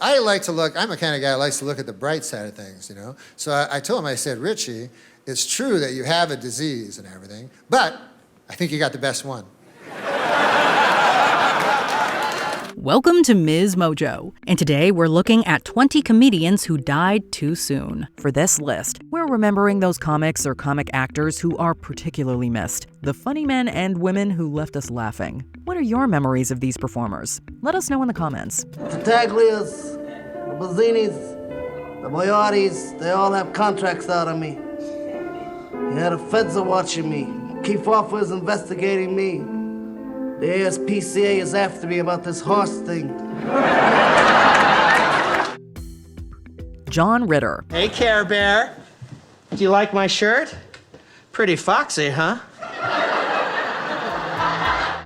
I'm a kind of guy who likes to look at the bright side of things, you know? So I told him, I said, Richie, it's true that you have a disease and everything, but I think you got the best one. Welcome to MsMojo, and today we're looking at 20 comedians who died too soon. For this list, we're remembering those comics or comic actors who are particularly missed, the funny men and women who left us laughing. What are your memories of these performers? Let us know in the comments. The Taglias, the Bazzinis, the Boyaris, they all have contracts out on me. Yeah, the feds are watching me. Keith Offer is investigating me. The ASPCA is after me about this horse thing. John Ritter. Hey, Care Bear. Do you like my shirt? Pretty foxy, huh?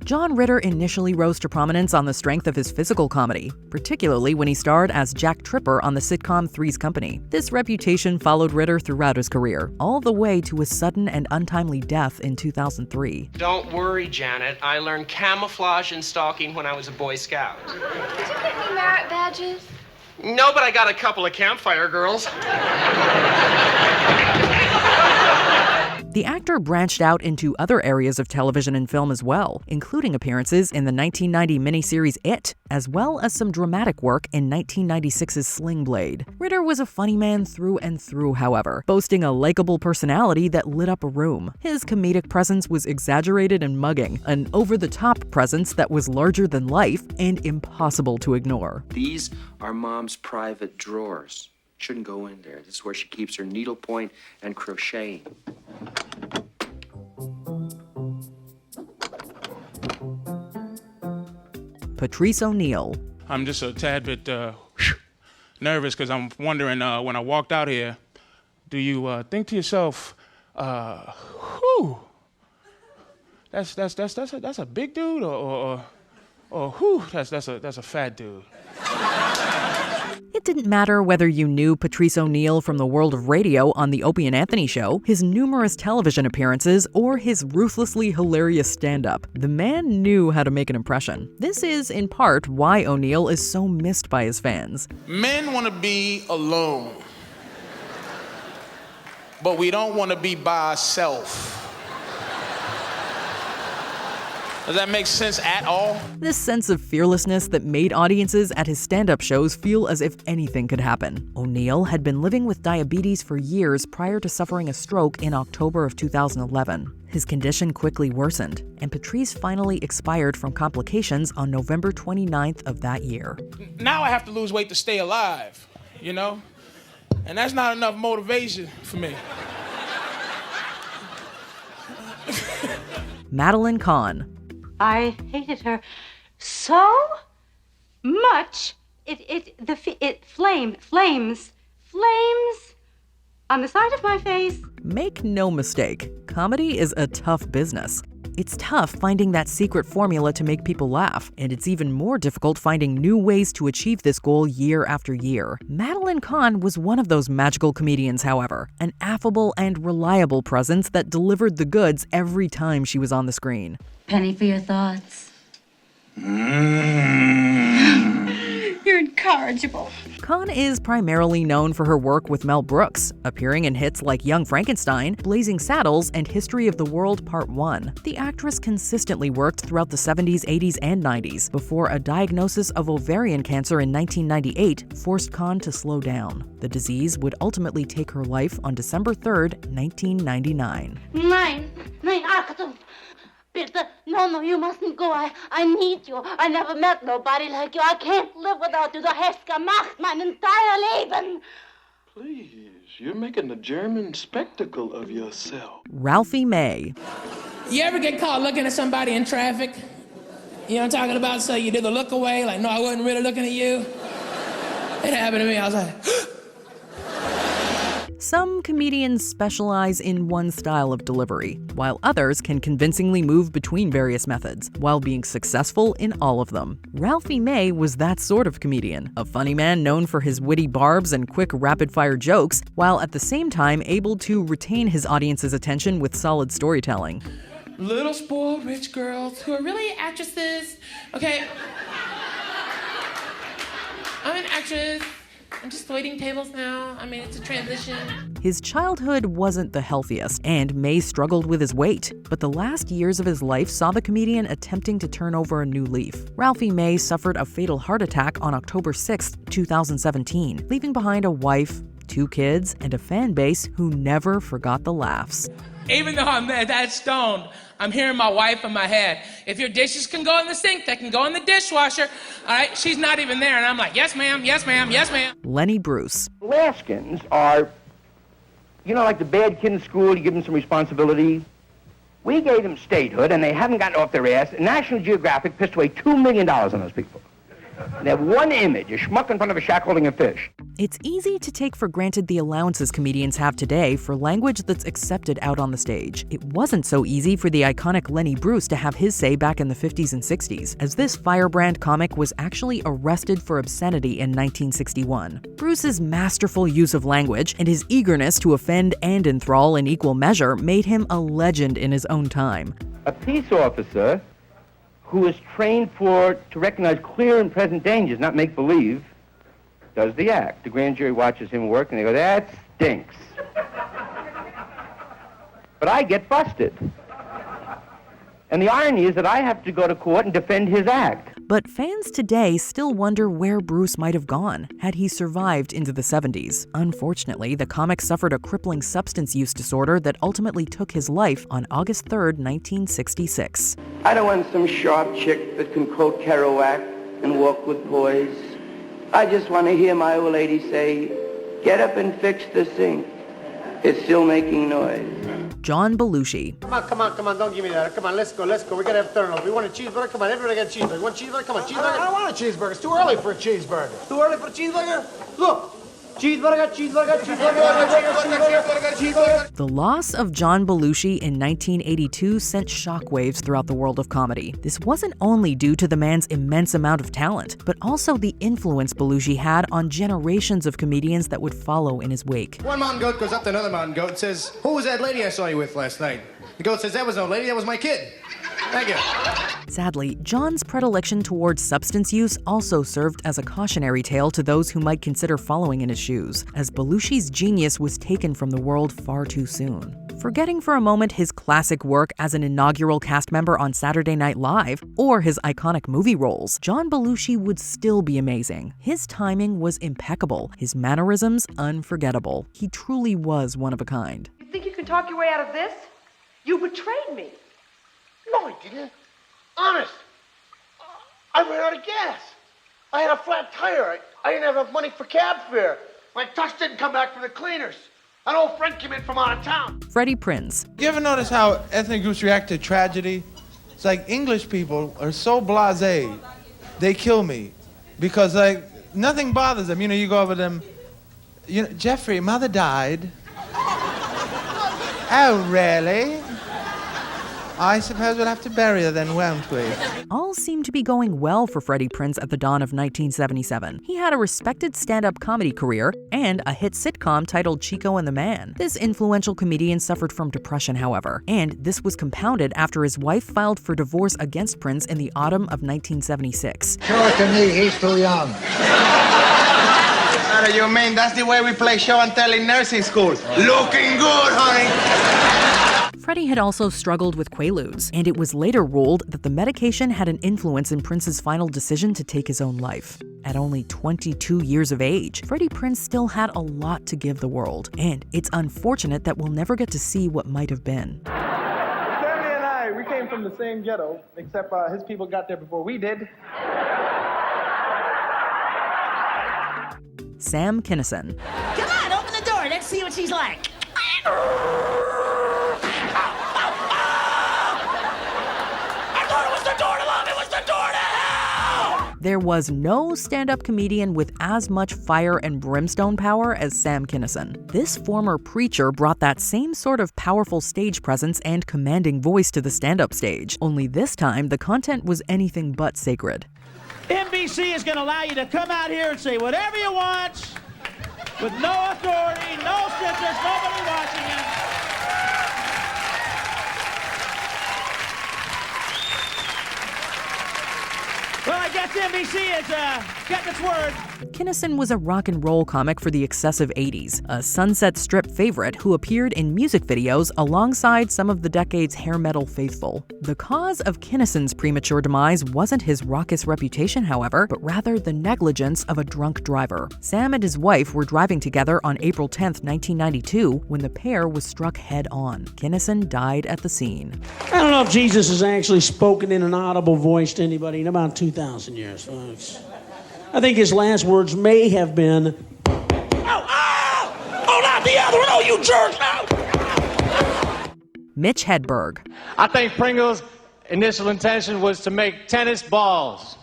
John Ritter initially rose to prominence on the strength of his physical comedy, particularly when he starred as Jack Tripper on the sitcom Three's Company. This reputation followed Ritter throughout his career, all the way to his sudden and untimely death in 2003. Don't worry, Janet. I learned camouflage and stalking when I was a Boy Scout. Did you get any merit badges? No, but I got a couple of campfire girls. The actor branched out into other areas of television and film as well, including appearances in the 1990 miniseries It, as well as some dramatic work in 1996's Sling Blade. Ritter was a funny man through and through, however, boasting a likable personality that lit up a room. His comedic presence was exaggerated and mugging, an over-the-top presence that was larger than life and impossible to ignore. These are Mom's private drawers. Shouldn't go in there. This is where she keeps her needlepoint and crocheting. Patrice O'Neal. I'm just a tad bit nervous because I'm wondering when I walked out here, do you think to yourself, whew, that's a big dude, or whew, that's a fat dude. It didn't matter whether you knew Patrice O'Neal from the world of radio on The Opie and Anthony Show, his numerous television appearances, or his ruthlessly hilarious stand-up. The man knew how to make an impression. This is, in part, why O'Neal is so missed by his fans. Men want to be alone, but we don't want to be by ourselves. Does that make sense at all? This sense of fearlessness that made audiences at his stand-up shows feel as if anything could happen. O'Neal had been living with diabetes for years prior to suffering a stroke in October of 2011. His condition quickly worsened, and Patrice finally expired from complications on November 29th of that year. Now I have to lose weight to stay alive, you know? And that's not enough motivation for me. Madeline Kahn. I hated her so much. Flames on the side of my face. Make no mistake, comedy is a tough business. It's tough finding that secret formula to make people laugh, and it's even more difficult finding new ways to achieve this goal year after year. Madeline Kahn was one of those magical comedians, however, an affable and reliable presence that delivered the goods every time she was on the screen. Penny for your thoughts. You're incorrigible. Kahn is primarily known for her work with Mel Brooks, appearing in hits like Young Frankenstein, Blazing Saddles, and History of the World Part 1. The actress consistently worked throughout the 70s, 80s, and 90s before a diagnosis of ovarian cancer in 1998 forced Kahn to slow down. The disease would ultimately take her life on December 3rd, 1999. Nein, Achtung! Bitte, no, you mustn't go. I need you. I never met nobody like you. I can't live without you. Du hast gemacht mein entire Leben. Please, you're making a German spectacle of yourself. Ralphie May. You ever get caught looking at somebody in traffic? You know what I'm talking about? So you did the look away, like, no, I wasn't really looking at you. It happened to me. I was like, Some comedians specialize in one style of delivery, while others can convincingly move between various methods, while being successful in all of them. Ralphie May was that sort of comedian, a funny man known for his witty barbs and quick rapid-fire jokes, while at the same time able to retain his audience's attention with solid storytelling. Little spoiled rich girls who are really actresses, okay? I'm an actress. I'm just waiting tables now. I mean, it's a transition. His childhood wasn't the healthiest, and May struggled with his weight. But the last years of his life saw the comedian attempting to turn over a new leaf. Ralphie May suffered a fatal heart attack on October 6, 2017, leaving behind a wife, 2 kids, and a fan base who never forgot the laughs. Even though I'm that stoned, I'm hearing my wife in my head. If your dishes can go in the sink, they can go in the dishwasher. All right, she's not even there. And I'm like, yes, ma'am, yes, ma'am, yes, ma'am. Lenny Bruce. Alaskans are, you know, like the bad kid in school, you give them some responsibility. We gave them statehood, and they haven't gotten off their ass. National Geographic pissed away $2 million on those people. They have one image, a schmuck in front of a shack holding a fish. It's easy to take for granted the allowances comedians have today for language that's accepted out on the stage. It wasn't so easy for the iconic Lenny Bruce to have his say back in the 50s and 60s, as this firebrand comic was actually arrested for obscenity in 1961. Bruce's masterful use of language and his eagerness to offend and enthrall in equal measure made him a legend in his own time. A peace officer who is trained to recognize clear and present dangers, not make-believe, does the act. The grand jury watches him work, and they go, that stinks. But I get busted. And the irony is that I have to go to court and defend his act. But fans today still wonder where Bruce might have gone had he survived into the 70s. Unfortunately, the comic suffered a crippling substance use disorder that ultimately took his life on August 3rd, 1966. I don't want some sharp chick that can quote Kerouac and walk with poise. I just want to hear my old lady say, get up and fix the sink. It's still making noise. John Belushi. Come on, don't give me that. Come on, let's go. We gotta have thorough. We want a cheeseburger? Come on, everybody got a cheeseburger. Want a cheeseburger? Come on, cheeseburger. I don't want a cheeseburger. It's too early for a cheeseburger. Too early for a cheeseburger? Look! Cheeseburger. The loss of John Belushi in 1982 sent shockwaves throughout the world of comedy. This wasn't only due to the man's immense amount of talent, but also the influence Belushi had on generations of comedians that would follow in his wake. One mountain goat goes up to another mountain goat and says, who was that lady I saw you with last night? The goat says, that was no lady, that was my kid. Thank you. Sadly, John's predilection towards substance use also served as a cautionary tale to those who might consider following in his shoes, as Belushi's genius was taken from the world far too soon. Forgetting for a moment his classic work as an inaugural cast member on Saturday Night Live or his iconic movie roles, John Belushi would still be amazing. His timing was impeccable, his mannerisms unforgettable. He truly was one of a kind. You think you can talk your way out of this? You betrayed me. No, I didn't. Honest. I ran out of gas. I had a flat tire. I didn't have enough money for cab fare. My tux didn't come back from the cleaners. An old friend came in from out of town. Freddie Prinze. You ever notice how ethnic groups react to tragedy? It's like English people are so blasé, they kill me. Because like, nothing bothers them. You know, you go over them, you know, Jeffrey, mother died. Oh, really? I suppose we'll have to bury her then, won't we? All seemed to be going well for Freddie Prinze at the dawn of 1977. He had a respected stand-up comedy career and a hit sitcom titled Chico and the Man. This influential comedian suffered from depression, however, and this was compounded after his wife filed for divorce against Prinze in the autumn of 1976. Show it to me, he's too young. What do you mean? That's the way we play show and tell in nursing school. Looking good, honey. Freddie had also struggled with Quaaludes, and it was later ruled that the medication had an influence in Prince's final decision to take his own life. At only 22 years of age, Freddie Prinze still had a lot to give the world, and it's unfortunate that we'll never get to see what might have been. Sammy and I, we came from the same ghetto, except his people got there before we did. Sam Kinison. Come on, open the door. Let's see what she's like. There was no stand-up comedian with as much fire and brimstone power as Sam Kinison. This former preacher brought that same sort of powerful stage presence and commanding voice to the stand-up stage, only this time the content was anything but sacred. NBC is going to allow you to come out here and say whatever you want with no authority, no censors, nobody watching you. Well, I guess NBC has got its word. Kinison was a rock and roll comic for the excessive 80s, a Sunset Strip favorite who appeared in music videos alongside some of the decade's hair metal faithful. The cause of Kinison's premature demise wasn't his raucous reputation, however, but rather the negligence of a drunk driver. Sam and his wife were driving together on April 10, 1992, when the pair was struck head-on. Kinison died at the scene. I don't know if Jesus has actually spoken in an audible voice to anybody in about 2,000 years, folks. I think his last words may have been, oh, not the other one, oh, you jerk, no! Mitch Hedberg. I think Pringle's initial intention was to make tennis balls.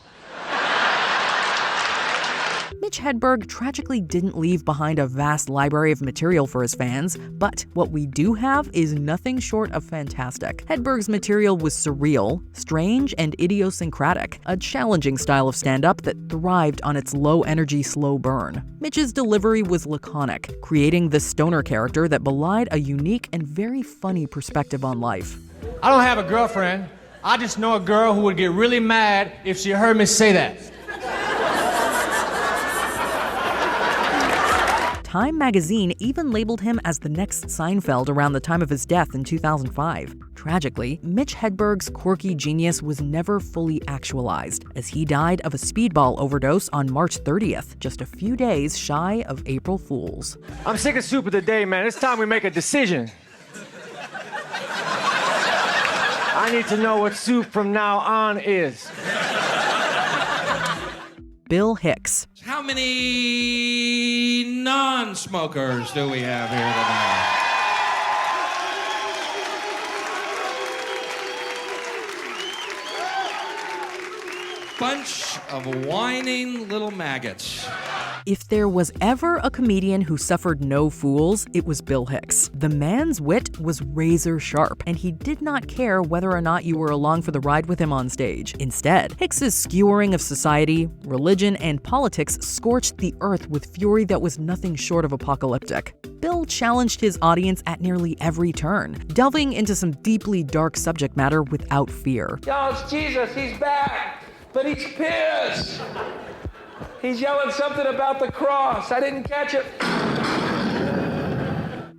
Mitch Hedberg tragically didn't leave behind a vast library of material for his fans, but what we do have is nothing short of fantastic. Hedberg's material was surreal, strange, and idiosyncratic, a challenging style of stand-up that thrived on its low-energy, slow burn. Mitch's delivery was laconic, creating the stoner character that belied a unique and very funny perspective on life. I don't have a girlfriend. I just know a girl who would get really mad if she heard me say that. Time magazine even labeled him as the next Seinfeld around the time of his death in 2005. Tragically, Mitch Hedberg's quirky genius was never fully actualized, as he died of a speedball overdose on March 30th, just a few days shy of April Fool's. I'm sick of soup of the day, man. It's time we make a decision. I need to know what soup from now on is. Bill Hicks. How many non-smokers do we have here tonight? Bunch of whining little maggots. If there was ever a comedian who suffered no fools, it was Bill Hicks. The man's wit was razor sharp, and he did not care whether or not you were along for the ride with him on stage. Instead, Hicks's skewering of society, religion, and politics scorched the earth with fury that was nothing short of apocalyptic. Bill challenged his audience at nearly every turn, delving into some deeply dark subject matter without fear. Yo, it's Jesus, he's back, but he's pissed. He's yelling something about the cross. I didn't catch it.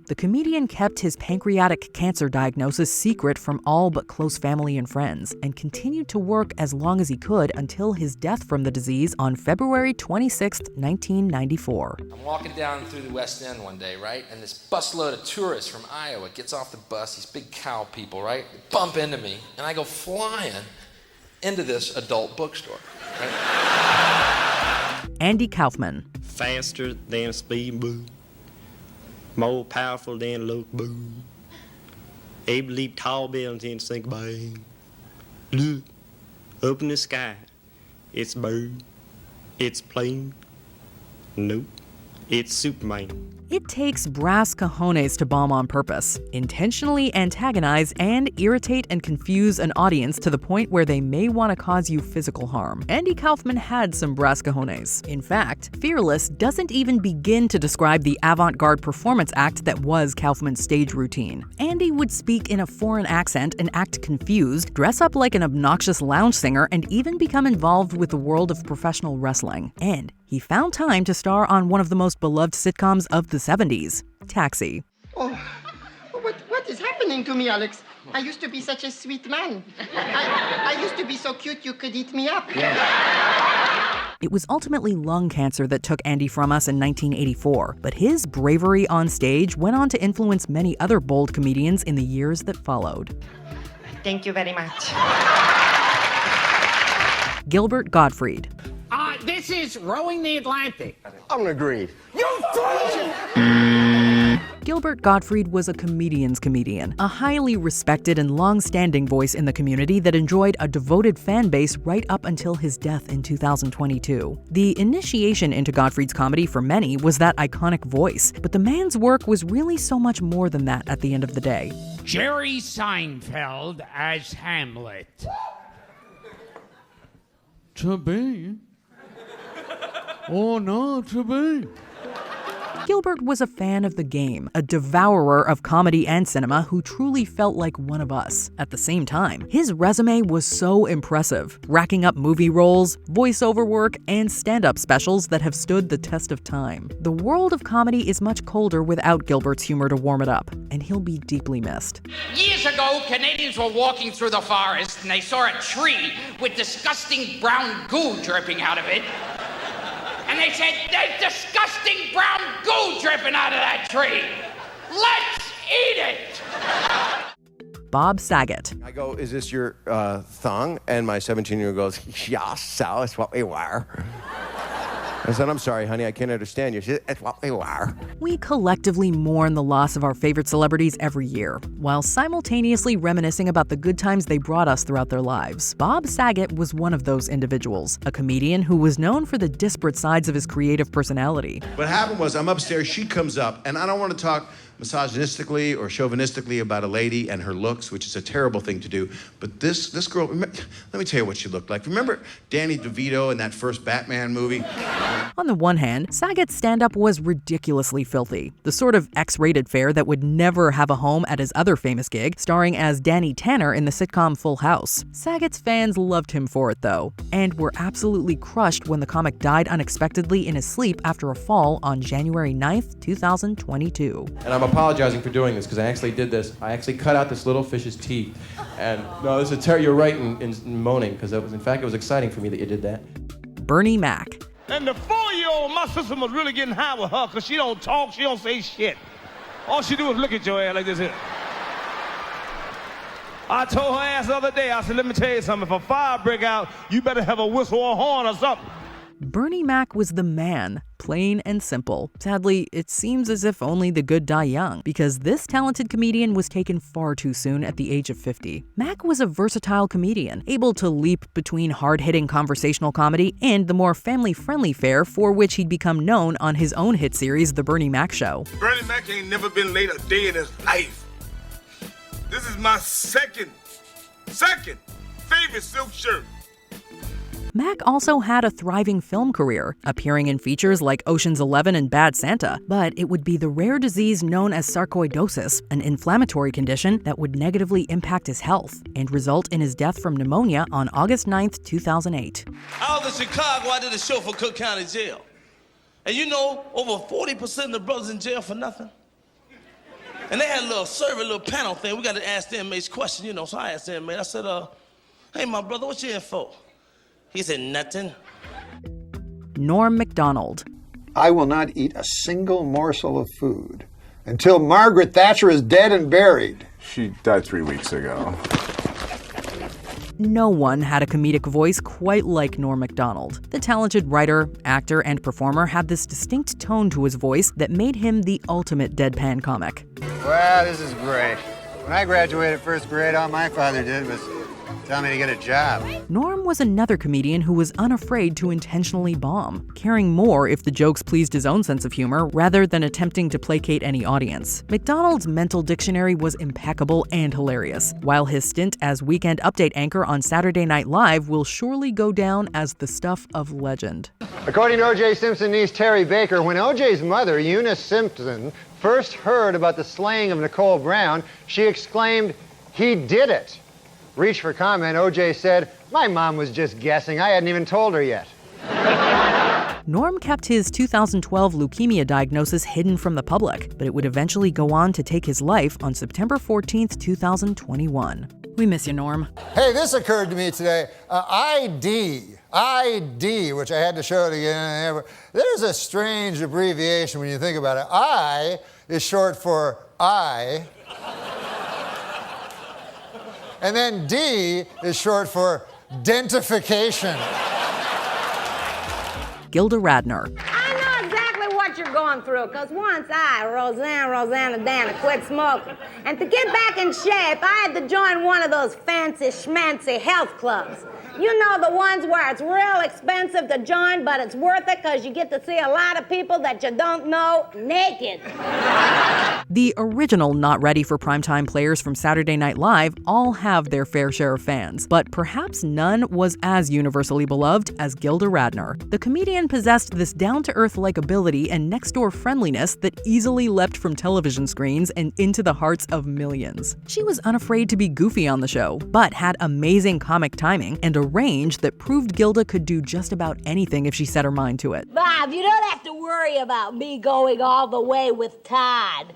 The comedian kept his pancreatic cancer diagnosis secret from all but close family and friends, and continued to work as long as he could until his death from the disease on February 26, 1994. I'm walking down through the West End one day, right? And this busload of tourists from Iowa gets off the bus, these big cow people, right? They bump into me, and I go flying into this adult bookstore, right? Andy Kaufman. Faster than a speedboat, more powerful than a locomotive, able to leap tall buildings and sink bang. Look, up in the sky, it's a bird, it's a plane. Nope, it's Superman. It takes brass cojones to bomb on purpose, intentionally antagonize and irritate and confuse an audience to the point where they may want to cause you physical harm. Andy Kaufman had some brass cojones. In fact, Fearless doesn't even begin to describe the avant-garde performance act that was Kaufman's stage routine. Andy would speak in a foreign accent and act confused, dress up like an obnoxious lounge singer, and even become involved with the world of professional wrestling. And he found time to star on one of the most beloved sitcoms of the 70s, Taxi. Oh, what is happening to me, Alex? I used to be such a sweet man. I used to be so cute you could eat me up. It was ultimately lung cancer that took Andy from us in 1984, but his bravery on stage went on to influence many other bold comedians in the years that followed. Thank you very much. Gilbert Gottfried. This is Rowing the Atlantic. I'm gonna agree. You fool! Gilbert Gottfried was a comedian's comedian, a highly respected and long-standing voice in the community that enjoyed a devoted fan base right up until his death in 2022. The initiation into Gottfried's comedy for many was that iconic voice, but the man's work was really so much more than that at the end of the day. Jerry Seinfeld as Hamlet. To be. Oh, no, to be. Gilbert was a fan of the game, a devourer of comedy and cinema who truly felt like one of us. At the same time, his resume was so impressive, racking up movie roles, voiceover work, and stand-up specials that have stood the test of time. The world of comedy is much colder without Gilbert's humor to warm it up, and he'll be deeply missed. Years ago, Canadians were walking through the forest and they saw a tree with disgusting brown goo dripping out of it. And they said, "There's disgusting brown goo dripping out of that tree. Let's eat it." Bob Saget. I go, "Is this your thong?" And my 17-year-old goes, "Yes, so it's what we wear." I said, "I'm sorry, honey, I can't understand you." She said, "It's what we wear." We collectively mourn the loss of our favorite celebrities every year, while simultaneously reminiscing about the good times they brought us throughout their lives. Bob Saget was one of those individuals, a comedian who was known for the disparate sides of his creative personality. What happened was, I'm upstairs, she comes up, and I don't want to talk misogynistically or chauvinistically about a lady and her looks, which is a terrible thing to do. But this girl, let me tell you what she looked like. Remember Danny DeVito in that first Batman movie? On the one hand, Saget's stand-up was ridiculously filthy, the sort of X-rated fare that would never have a home at his other famous gig, starring as Danny Tanner in the sitcom Full House. Saget's fans loved him for it, though, and were absolutely crushed when the comic died unexpectedly in his sleep after a fall on January 9th, 2022. And I'm apologizing for doing this because I actually did this. I actually cut out this little fish's teeth. And no, this is you're right in moaning because it was exciting for me that you did that. Bernie Mac. And the 4-year-old, my sister was really getting high with her because she don't talk, she don't say shit. All she do is look at your ass like this here. I told her ass the other day, I said, "Let me tell you something, if a fire break out, you better have a whistle or a horn or something." Bernie Mac was the man, plain and simple. Sadly, it seems as if only the good die young, because this talented comedian was taken far too soon at the age of 50. Mac was a versatile comedian, able to leap between hard-hitting conversational comedy and the more family-friendly fare for which he'd become known on his own hit series, The Bernie Mac Show. Bernie Mac ain't never been late a day in his life. This is my second favorite silk shirt. Mac also had a thriving film career, appearing in features like Ocean's 11 and Bad Santa, but it would be the rare disease known as sarcoidosis, an inflammatory condition that would negatively impact his health and result in his death from pneumonia on August 9th, 2008. I was in Chicago, I did a show for Cook County Jail. And you know, over 40% of the brothers in jail for nothing. And they had a little survey, a little panel thing. We got to ask the inmates questions, you know. So I asked the inmate, I said, "Hey, my brother, what you in for?" He said, "Nothing." Norm Macdonald. I will not eat a single morsel of food until Margaret Thatcher is dead and buried. She died 3 weeks ago. No one had a comedic voice quite like Norm Macdonald. The talented writer, actor, and performer had this distinct tone to his voice that made him the ultimate deadpan comic. Well, this is great. When I graduated first grade, all my father did was tell me to get a job. Norm was another comedian who was unafraid to intentionally bomb, caring more if the jokes pleased his own sense of humor rather than attempting to placate any audience. Macdonald's mental dictionary was impeccable and hilarious, while his stint as Weekend Update anchor on Saturday Night Live will surely go down as the stuff of legend. According to O.J. Simpson niece Terry Baker, when O.J.'s mother, Eunice Simpson, first heard about the slaying of Nicole Brown, she exclaimed, "He did it." Reached for comment, O.J. said, "My mom was just guessing. I hadn't even told her yet." Norm kept his 2012 leukemia diagnosis hidden from the public, but it would eventually go on to take his life on September 14th, 2021. We miss you, Norm. Hey, this occurred to me today. ID, which I had to show it again. There's a strange abbreviation when you think about it. I is short for I. And then D is short for dentification. Gilda Radner. I know exactly what you're going through, because once I, Rosanna Dana, quit smoking. And to get back in shape, I had to join one of those fancy schmancy health clubs. You know, the ones where it's real expensive to join, but it's worth it because you get to see a lot of people that you don't know naked. The original not ready for primetime players from Saturday Night Live all have their fair share of fans, but perhaps none was as universally beloved as Gilda Radner. The comedian possessed this down-to-earth likability and next-door friendliness that easily leapt from television screens and into the hearts of millions. She was unafraid to be goofy on the show, but had amazing comic timing and a range that proved Gilda could do just about anything if she set her mind to it. Bob, you don't have to worry about me going all the way with Todd.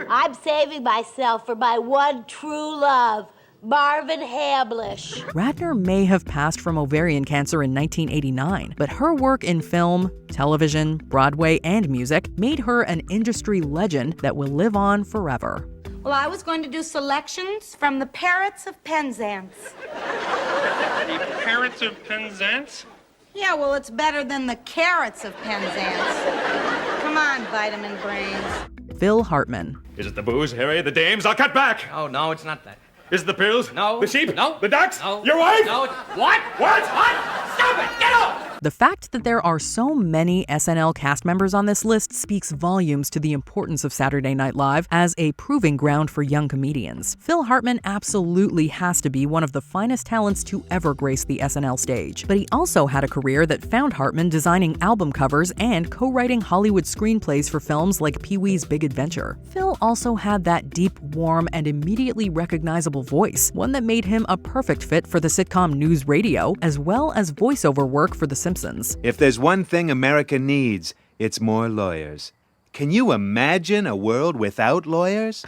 I'm saving myself for my one true love, Marvin Hamlish. Radner may have passed from ovarian cancer in 1989, but her work in film, television, Broadway, and music made her an industry legend that will live on forever. Well, I was going to do selections from the Parrots of Penzance. The Parrots of Penzance? Yeah, well, it's better than the Carrots of Penzance. Come on, vitamin brains. Phil Hartman. Is it the booze, Harry, the dames? I'll cut back. Oh, no, it's not that. Is it the pills? No. The sheep? No. The ducks? No. Your wife? No. What? Stop it! Get off! The fact that there are so many SNL cast members on this list speaks volumes to the importance of Saturday Night Live as a proving ground for young comedians. Phil Hartman absolutely has to be one of the finest talents to ever grace the SNL stage, but he also had a career that found Hartman designing album covers and co-writing Hollywood screenplays for films like Pee-wee's Big Adventure. Phil also had that deep, warm, and immediately recognizable voice, one that made him a perfect fit for the sitcom News Radio, as well as voiceover work for The Simpsons. If there's one thing America needs, it's more lawyers. Can you imagine a world without lawyers?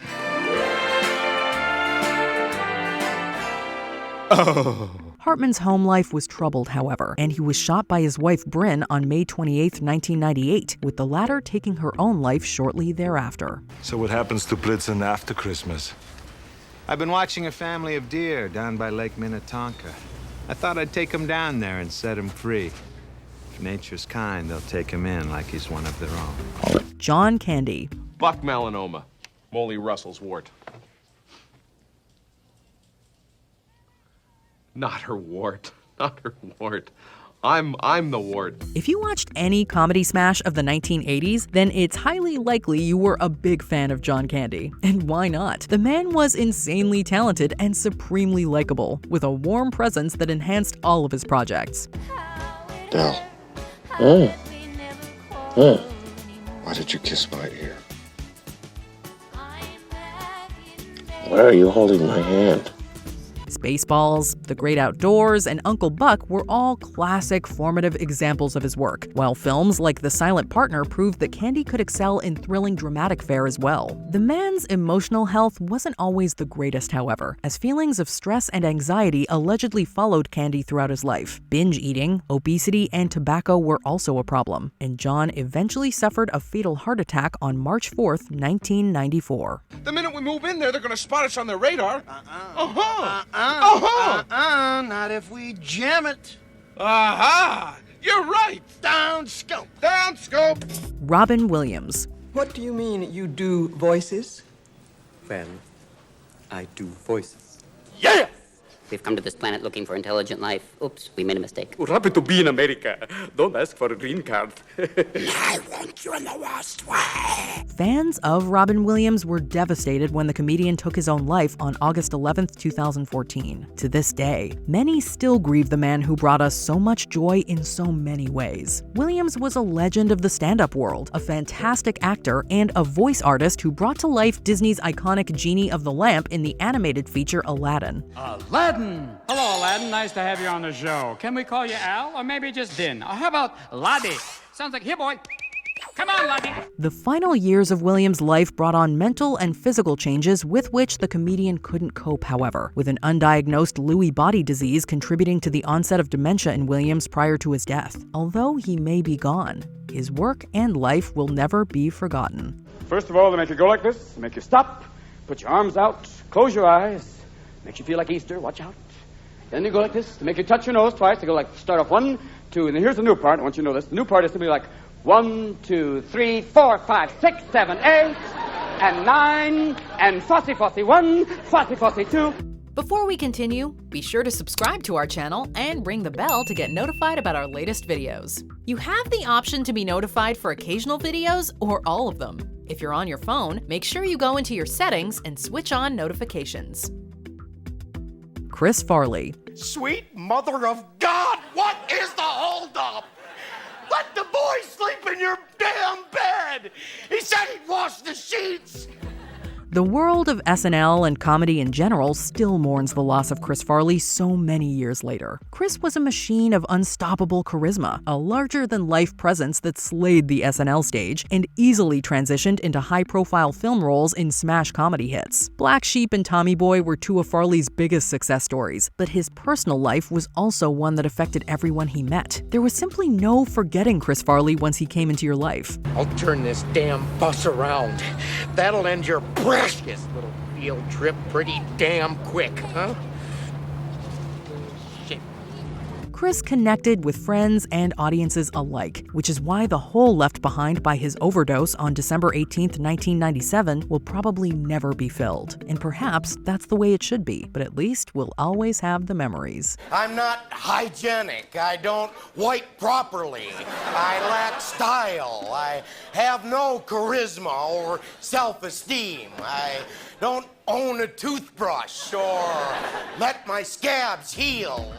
Oh. Hartman's home life was troubled, however, and he was shot by his wife Bryn on May 28, 1998, with the latter taking her own life shortly thereafter. So what happens to Blitzen after Christmas? I've been watching a family of deer down by Lake Minnetonka. I thought I'd take him down there and set him free. If nature's kind, they'll take him in like he's one of their own. John Candy. Buck melanoma. Molly Russell's wart. Not her wart. Not her wart. I'm the wart. If you watched any comedy smash of the 1980s, then it's highly likely you were a big fan of John Candy. And why not? The man was insanely talented and supremely likable, with a warm presence that enhanced all of his projects. Bill. Why did you kiss my ear? Why are you holding my hand? Spaceballs, The Great Outdoors, and Uncle Buck were all classic formative examples of his work, while films like The Silent Partner proved that Candy could excel in thrilling dramatic fare as well. The man's emotional health wasn't always the greatest, however, as feelings of stress and anxiety allegedly followed Candy throughout his life. Binge eating, obesity, and tobacco were also a problem, and John eventually suffered a fatal heart attack on March 4th, 1994. The minute we move in there, they're gonna spot us on their radar. Not if we jam it. Aha! You're right! Down scope. Down scope! Robin Williams. What do you mean you do voices? Well, I do voices. Yeah! We've come to this planet looking for intelligent life. Oops, we made a mistake. We're happy to be in America. Don't ask for a green card. I want you in the worst way. Fans of Robin Williams were devastated when the comedian took his own life on August 11th, 2014. To this day, many still grieve the man who brought us so much joy in so many ways. Williams was a legend of the stand-up world, a fantastic actor, and a voice artist who brought to life Disney's iconic Genie of the Lamp in the animated feature Aladdin. Aladdin! Hello, Aladdin. Nice to have you on the show. Can we call you Al, or maybe just Din? Or how about Laddie? Sounds like, here, boy. Come on, Laddie. The final years of Williams' life brought on mental and physical changes with which the comedian couldn't cope, however, with an undiagnosed Lewy body disease contributing to the onset of dementia in Williams prior to his death. Although he may be gone, his work and life will never be forgotten. First of all, they make you go like this, make you stop, put your arms out, close your eyes. Makes you feel like Easter, watch out. Then you go like this, to make you touch your nose twice, to go like, start off 1, 2, and then here's the new part, I want you to know this. The new part is to be like 1, 2, 3, 4, 5, 6, 7, 8, and 9, and fussy 1, fussy 2. Before we continue, be sure to subscribe to our channel and ring the bell to get notified about our latest videos. You have the option to be notified for occasional videos or all of them. If you're on your phone, make sure you go into your settings and switch on notifications. Chris Farley. Sweet mother of God, what is the holdup? Let the boy sleep in your damn bed. He said he'd wash the sheets. The world of SNL and comedy in general still mourns the loss of Chris Farley so many years later. Chris was a machine of unstoppable charisma, a larger-than-life presence that slayed the SNL stage and easily transitioned into high-profile film roles in smash comedy hits. Black Sheep and Tommy Boy were two of Farley's biggest success stories, but his personal life was also one that affected everyone he met. There was simply no forgetting Chris Farley once he came into your life. I'll turn this damn bus around. That'll end your precious little field trip pretty damn quick, huh? Shit. Chris connected with friends and audiences alike, which is why the hole left behind by his overdose on December 18, 1997 will probably never be filled. And perhaps that's the way it should be, but at least we'll always have the memories. I'm not hygienic. I don't wipe properly. I lack style. I have no charisma or self-esteem. I don't own a toothbrush or let my scabs heal.